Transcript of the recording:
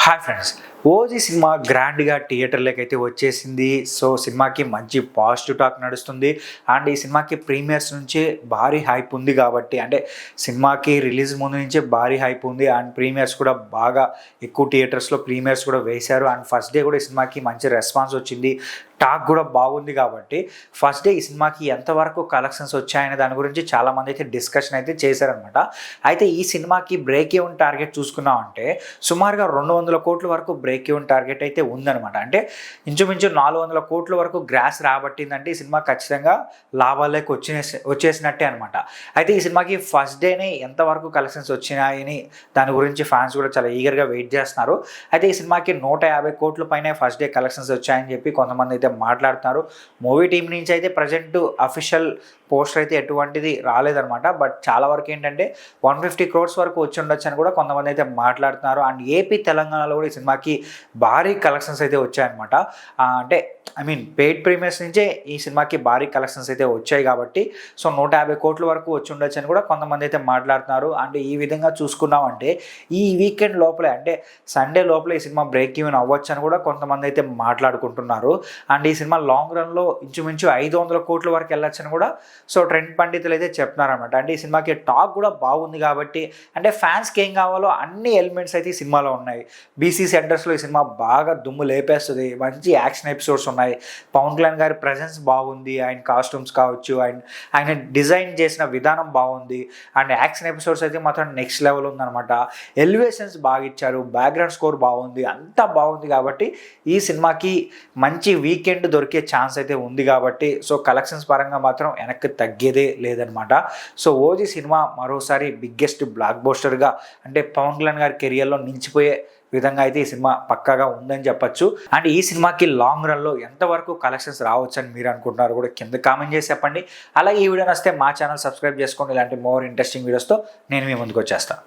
Hi friends, OG cinema గ్రాండ్గా థియేటర్లోకి వచ్చేసింది. సో సినిమాకి మంచి పాజిటివ్ టాక్ నడుస్తుంది. అండ్ ఈ సినిమాకి ప్రీమియర్స్ నుంచి భారీ హైప్ ఉంది కాబట్టి, అంటే సినిమాకి రిలీజ్ ముందు నుంచే భారీ హైప్ ఉంది. అండ్ ప్రీమియర్స్ కూడా బాగా ఎక్కువ థియేటర్స్లో ప్రీమియర్స్ కూడా వేశారు. అండ్ ఫస్ట్ డే కూడా ఈ సినిమాకి మంచి రెస్పాన్స్ వచ్చింది, టాక్ కూడా బాగుంది. కాబట్టి ఫస్ట్ డే ఈ సినిమాకి ఎంతవరకు కలెక్షన్స్ వచ్చాయనే దాని గురించి చాలామంది అయితే డిస్కషన్ అయితే చేశారనమాట. అయితే ఈ సినిమాకి బ్రేక్ ఈవెన్ టార్గెట్ చూసుకున్నామంటే సుమారుగా 200 కోట్ల వరకు బ్రేక్ ఈవెన్ టార్గెట్ అయితే ఉందన్నమాట. అంటే ఇంచుమించు 400 కోట్ల వరకు గ్రాస్ రాబట్టిందంటే ఈ సినిమా ఖచ్చితంగా లాభాల్లోకి వచ్చేసినట్టే అనమాట. అయితే ఈ సినిమాకి ఫస్ట్ డేనే ఎంతవరకు కలెక్షన్స్ వచ్చినాయని దాని గురించి ఫ్యాన్స్ కూడా చాలా ఈగర్గా వెయిట్ చేస్తున్నారు. అయితే ఈ సినిమాకి 150 కోట్ల పైనే ఫస్ట్ డే కలెక్షన్స్ వచ్చాయని చెప్పి కొంతమంది అయితే మాట్లాడుతున్నారు. మూవీ టీం నుంచి అయితే ప్రజెంట్ అఫీషియల్ పోస్టర్ అయితే ఎటువంటిది రాలేదనమాట. బట్ చాలా వరకు ఏంటంటే 150 crores వరకు వచ్చి ఉండొచ్చు అని కూడా కొంతమంది అయితే మాట్లాడుతున్నారు. అండ్ ఏపీ తెలంగాణలో కూడా ఈ సినిమాకి భారీ కలెక్షన్స్ అయితే వచ్చాయన్నమాట. అంటే పెయిడ్ ప్రీమియర్స్ నుంచే ఈ సినిమాకి భారీ కలెక్షన్స్ అయితే వచ్చాయి కాబట్టి సో 150 కోట్ల వరకు వచ్చి ఉండొచ్చు అని కూడా కొంతమంది అయితే మాట్లాడుతున్నారు. అండ్ ఈ విధంగా చూసుకున్నామంటే ఈ వీకెండ్ లోపలే, అంటే సండే లోపల ఈ సినిమా బ్రేక్ ఈవెన్ అవ్వచ్చు అని కూడా కొంతమంది అయితే మాట్లాడుకుంటున్నారు. అండ్ ఈ సినిమా లాంగ్ రన్లో ఇంచుమించు 500 కోట్ల వరకు వెళ్ళొచ్చు అని కూడా సో ట్రెండ్ పండితులు అయితే చెప్తున్నారనమాట. అంటే ఈ సినిమాకి టాక్ కూడా బాగుంది కాబట్టి, అంటే ఫ్యాన్స్కి ఏం కావాలో అన్ని ఎలిమెంట్స్ అయితే ఈ సినిమాలో ఉన్నాయి. బీసీ సెంటర్స్లో ఈ సినిమా బాగా దుమ్ము లేపేస్తుంది, మంచి యాక్షన్ ఎపిసోడ్స్ ఉన్నాయి. పవన్ కళ్యాణ్ గారి ప్రజెన్స్ బాగుంది, ఆయన కాస్ట్యూమ్స్ కావచ్చు, ఆయన డిజైన్ చేసిన విధానం బాగుంది. అండ్ యాక్షన్ ఎపిసోడ్స్ అయితే మాత్రం నెక్స్ట్ లెవెల్ ఉందన్నమాట. ఎలివేషన్స్ బాగా ఇచ్చారు, బ్యాక్గ్రౌండ్ స్కోర్ బాగుంది, అంతా బాగుంది. కాబట్టి ఈ సినిమాకి మంచి వీకెండ్ దొరికే ఛాన్స్ అయితే ఉంది. కాబట్టి సో కలెక్షన్స్ పరంగా మాత్రం వెనక్కి తగ్గేదే లేదనమాట. సో ఓజీ సినిమా మరోసారి బిగ్గెస్ట్ బ్లాక్ బస్టర్గా, అంటే పవన్ కళ్యాణ్ గారి కెరియర్లో నిలిచిపోయే విధంగా అయితే ఈ సినిమా పక్కాగా ఉందని చెప్పొచ్చు. అండ్ ఈ సినిమాకి లాంగ్ రన్లో ఎంతవరకు కలెక్షన్స్ రావచ్చు అని మీరు అనుకుంటున్నారు కూడా కింద కామెంట్ చేసి చెప్పండి. అలాగే ఈ వీడియో నచ్చితే మా ఛానల్ సబ్స్క్రైబ్ చేసుకోండి. ఇలాంటి మోర్ ఇంట్రెస్టింగ్ వీడియోస్తో నేను మీ ముందుకు వచ్చేస్తాను.